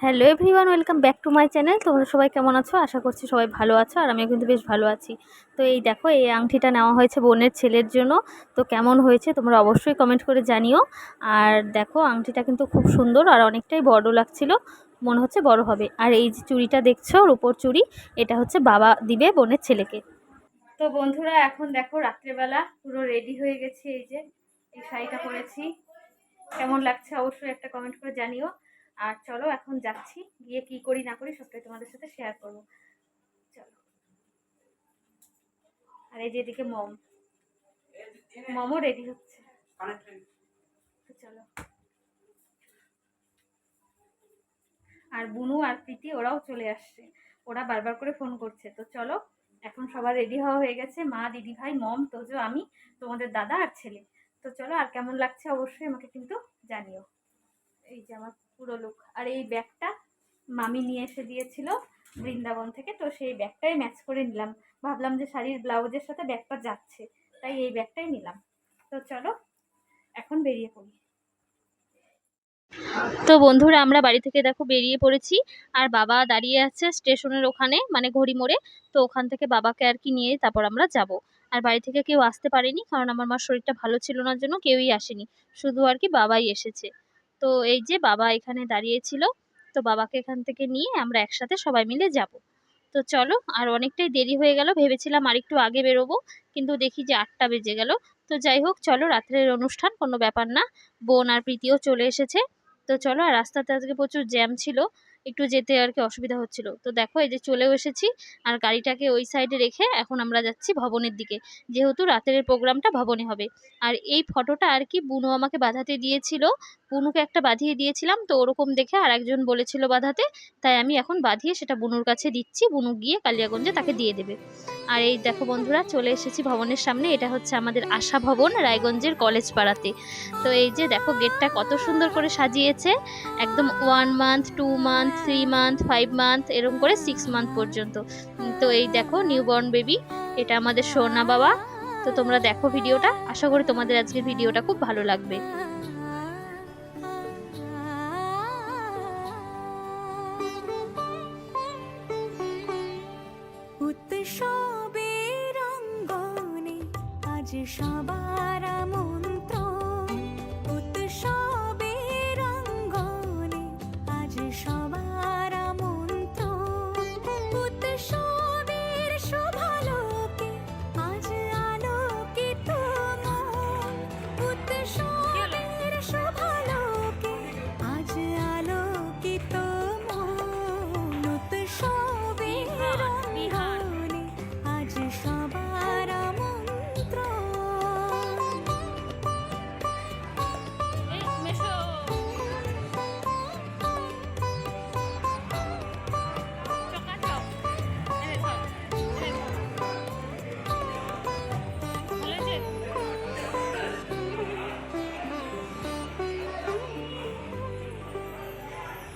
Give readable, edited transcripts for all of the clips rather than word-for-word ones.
Hello everyone, welcome back to my channel. তোমরা সবাই কেমন আছো? আশা করছি সবাই ভালো আছো, আর আমিও কিন্তু বেশ ভালো আছি। তো এই দেখো, এই আংটিটা নেওয়া হয়েছে বোনের ছেলের জন্য। তো কেমন হয়েছে তোমরা অবশ্যই কমেন্ট করে জানিও। আর দেখো, আংটিটা কিন্তু খুব সুন্দর আর অনেকটাই বড় লাগছিল, মনে হচ্ছে বড় হবে। আর এই যে চুড়িটা দেখছো, রূপোর চুড়ি, এটা হচ্ছে বাবা দিবে বোনের ছেলেকে। তো বন্ধুরা, এখন দেখো রাত্রেবেলা পুরো রেডি হয়ে গেছি। এই যে এই শাড়িটা পরেছি, কেমন লাগছে অবশ্যই একটা কমেন্ট করে জানিও। আর চলো এখন যাচ্ছি, গিয়ে কি করি না করি সবটাই তোমাদের সাথে শেয়ার করবো। চলো। আর এই যে এদিকে মমও রেডি হচ্ছে। তো চলো। আর বুনু আর প্রীতি ওরাও চলে আসছে, ওরা বারবার করে ফোন করছে। তো চলো, এখন সবার রেডি হওয়া হয়ে গেছে, মা, দিদি ভাই, মম, তোজো, আমি, তোমাদের দাদা আর ছেলে। তো চলো, আর কেমন লাগছে অবশ্যই আমাকে কিন্তু জানিও। এই যে আমার পুরো লুক। আর এই ব্যাগটা মামি নিয়ে এসে দিয়েছিল বৃন্দাবন থেকে, তো সেই ব্যাগটাই ম্যাচ করে নিলাম। ভাবলাম যে শাড়ির ব্লাউজের সাথে ব্যাগটা যাচ্ছে, তাই এই ব্যাগটাই নিলাম। তো চলো এখন বেরিয়ে পড়ি। তো বন্ধুরা, আমরা বাড়ি থেকে দেখো বেরিয়ে পড়েছি, আর বাবা দাঁড়িয়ে আছে স্টেশনের ওখানে, মানে ঘড়ি মোড়ে। তো ওখান থেকে বাবাকে আর কি নিয়ে তারপর আমরা যাব। আর বাড়ি থেকে কেউ আসতে পারেনি, কারণ আমার মার শরীরটা ভালো ছিল না, জন্য কেউই আসেনি, শুধু আর কি বাবাই এসেছে। তো এই যে বাবা এখানে দাঁড়িয়েছিল, তো বাবাকে এখান থেকে নিয়ে আমরা একসাথে সবাই মিলে যাব। তো চলো, আর অনেকটাই দেরি হয়ে গেল, ভেবেছিলাম আর একটু আগে বেরোবো, কিন্তু দেখি যে 8টা বেজে গেল। তো যাই হোক, চলো, রাত্রের অনুষ্ঠান, কোনো ব্যাপার না। বোন আর প্রীতিও চলে এসেছে। তো চলো, আর রাস্তাতে আজকে প্রচুর জ্যাম ছিল, একটু যেতে আর কি অসুবিধা হচ্ছিল। তো দেখো, এই যে চলেও এসেছি, আর গাড়িটাকে ওই সাইডে রেখে এখন আমরা যাচ্ছি ভবনের দিকে, যেহেতু রাতের প্রোগ্রামটা ভবনে হবে। আর এই ফটোটা আর কি বুনু আমাকে বাঁধাতে দিয়েছিল, বুনুকে একটা বাঁধিয়ে দিয়েছিলাম, তো ওরকম দেখে আর একজন বলেছিল বাঁধাতে, তাই আমি এখন বাঁধিয়ে সেটা বুনুর কাছে দিচ্ছি, বুনু গিয়ে কালিয়াগঞ্জে তাকে দিয়ে দেবে। আর এই দেখো বন্ধুরা, চলে এসেছি ভবনের সামনে। এটা হচ্ছে আমাদের আশা ভবন, রায়গঞ্জের কলেজ পাড়াতে। তো এই যে দেখো, গেটটা কত সুন্দর করে সাজিয়েছে, একদম 1 মান্থ, 2 মান্থ, 3 মান্থ, 5 মান্থ, এরকম করে 6 মান্থ পর্যন্ত। তো এই দেখো নিউবর্ন বেবি, এটা আমাদের সোনা বাবা। তো তোমরা দেখো ভিডিওটা, আশা করি তোমাদের আজকের ভিডিওটা খুব ভালো লাগবে। উৎসবের অঙ্গনে আজ সবার আমন্ত্রণ, উৎসবের অঙ্গনে আজ সবার আমন্ত্রণ, উৎসবের শোভালোকে আজ আলোকিত মন, উৎসবের শোভালোকে আজ আলোকিত মন, উৎসবের অঙ্গনে আজ সবার আমন্ত্রণ।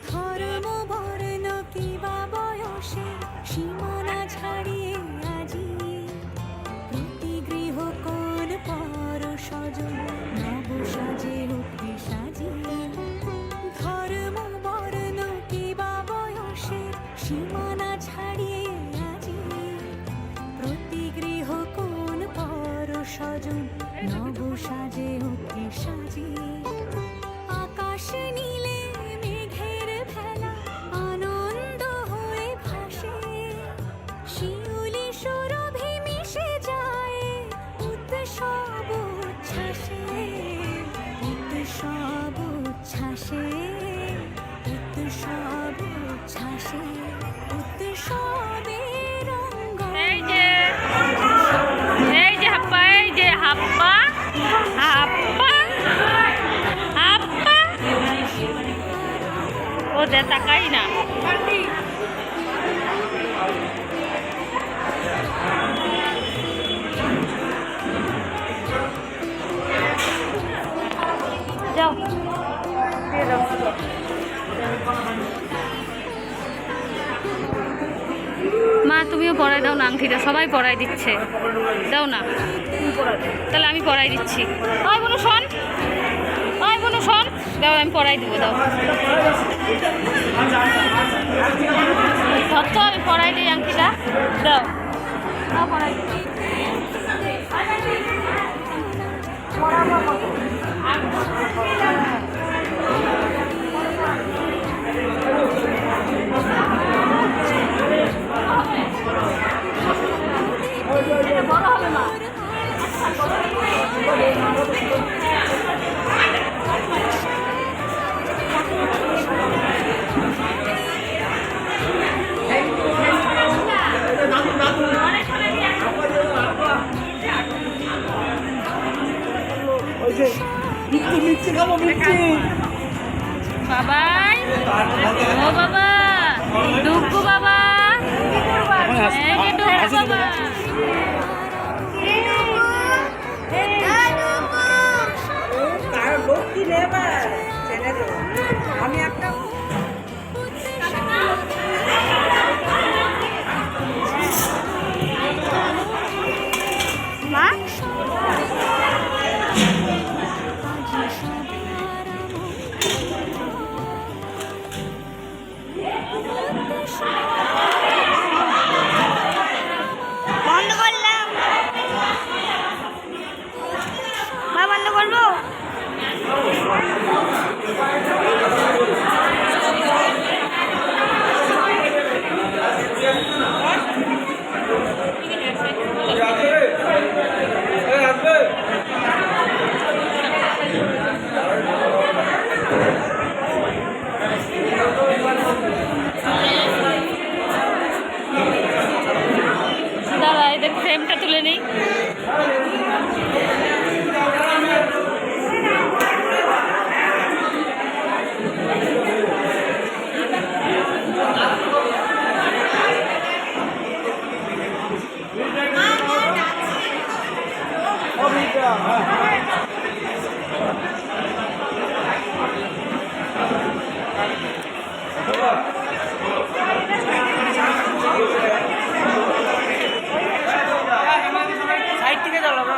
ধর্ম বর্ণ কিবা বয়সে সীমানা ছাড়িয়ে আজি প্রতি গৃহ কোন পর স্বজন নব সাজে উঠে সাজিয়ে, ধর্ম বর্ণ কিবা বয়সে সীমানা ছাড়িয়ে আজি প্রতি গৃহ কোন পর স্বজন নব সাজে উঠে সাজিয়ে, আকাশ নীলে মেঘের ভেলা আনন্দ হয়ে ভাসে, শিউলি সুরভি মিশে যায় উৎসব উচ্ছ্বাসে, উৎসব উচ্ছ্বাসে, উৎসব উচ্ছ্বাসে, উৎসবের অঙ্গনে। এই যে হাপ্পা, এই যে হাপ্পা, হাপ্পা, হাপ্পা, ও দে তাকাই না। যাও, দিয়ে দাও। মা, তুমিও পরাই দাও না আংটিটা, সবাই পরাই দিচ্ছে, দাও না। তাহলে আমি পরাই দিচ্ছি। ওই বোনু শোন, ওই বোনু শোন, দাও আমি পরাই দেবো, দাও। বাবা আমি একটা মা বন্ধ করলাম মা বন্ধ করবো দাদা এদের ফ্রেমটা তুলে নেই সাইড থেকে চলো না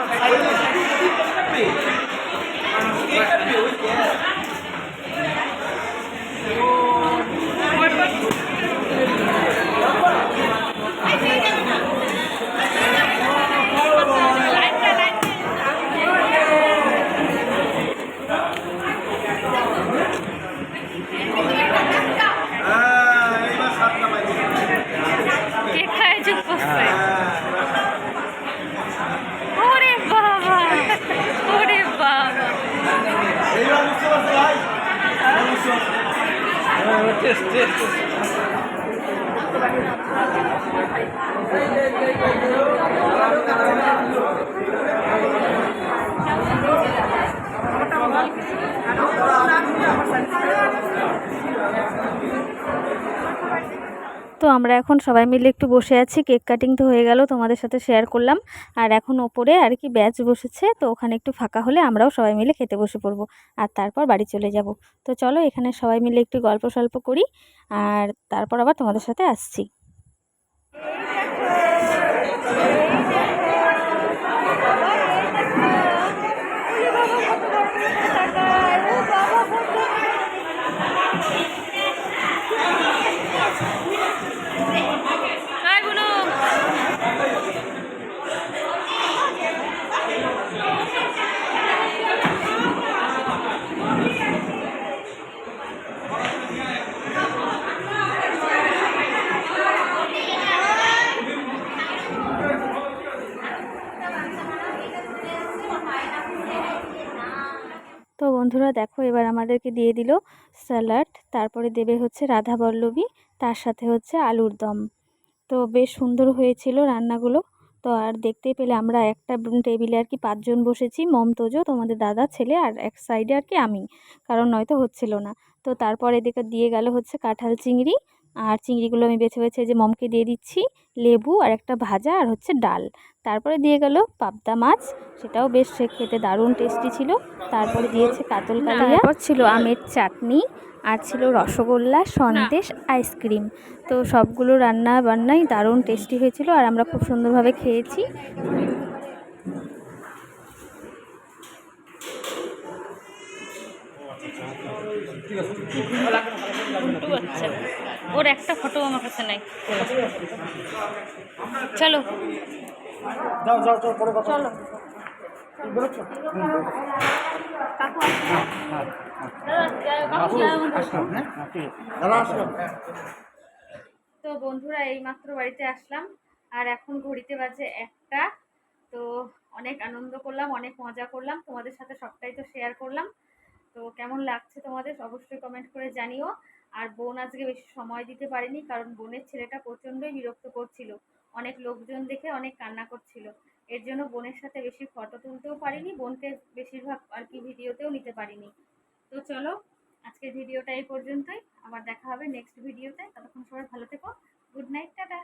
কেক খায় চুপ করছে ওরে বাবা ওরে বাবা তো আমরা এখন সবাই মিলে একটু বসে আছি কেক কাটিং তো হয়ে গেল তোমাদের সাথে শেয়ার করলাম আর এখন ওপরে আর কি ব্যাচ বসেছে তো ওখানে একটু ফাঁকা হলে আমরাও সবাই মিলে খেতে বসে পড়বো আর তারপর বাড়ি চলে যাব তো চলো এখানে সবাই মিলে একটু গল্প সল্প করি আর তারপর আবার তোমাদের সাথে আসছি তো বন্ধুরা দেখো এবার আমাদেরকে দিয়ে দিল স্যালাড তারপরে দেবে হচ্ছে রাধাবল্লভী তার সাথে হচ্ছে আলুর দম তো বেশ সুন্দর হয়েছিল রান্নাগুলো তো আর দেখতেই পেলে আমরা একটা টেবিলে আর কি 5 জন বসেছি মমতোজো তোমাদের দাদা ছেলে আর এক সাইডে আর কি আমি কারণ নয়তো হচ্ছিল না তো তারপর এদিকে দিয়ে গেল হচ্ছে কাঁঠাল চিংড়ি আর চিংড়িগুলো আমি বেছে বেছে যে মমকে দিয়ে দিচ্ছি লেবু আর একটা ভাজা আর হচ্ছে ডাল তারপরে দিয়ে গেল পাবদা মাছ সেটাও বেশ খেতে দারুণ টেস্টি ছিল তারপরে দিয়েছে কাতল কালিয়া তারপর ছিল আমের চাটনি আর ছিল রসগোল্লা সন্দেশ আইসক্রিম তো সবগুলো রান্না বান্নাই দারুণ টেস্টি হয়েছিল আর আমরা খুব সুন্দরভাবে খেয়েছি ওর একটা ফটো আমার কাছে নাই চলো চলো তো বন্ধুরা এইমাত্র বাড়িতে আসলাম আর এখন ঘড়িতে বাজে 1টা তো অনেক আনন্দ করলাম অনেক মজা করলাম তোমাদের সাথে সবটাই তো শেয়ার করলাম তো কেমন লাগছে তোমাদের অবশ্যই কমেন্ট করে জানিও আর বোন আজকে বেশি সময় দিতে পারেনি কারণ বোনের ছেলেটা প্রচণ্ডই বিরক্ত করছিল অনেক লোকজন দেখে অনেক কান্না করছিল এর জন্য বোনের সাথে বেশি ফটো তুলতেও পারিনি বোনকে বেশিরভাগ আর কি ভিডিওতেও নিতে পারিনি তো চলো আজকের ভিডিওটা এই পর্যন্তই আবার দেখা হবে নেক্সট ভিডিওতে ততক্ষণ সবাই ভালো থেকো গুড নাইট টাটা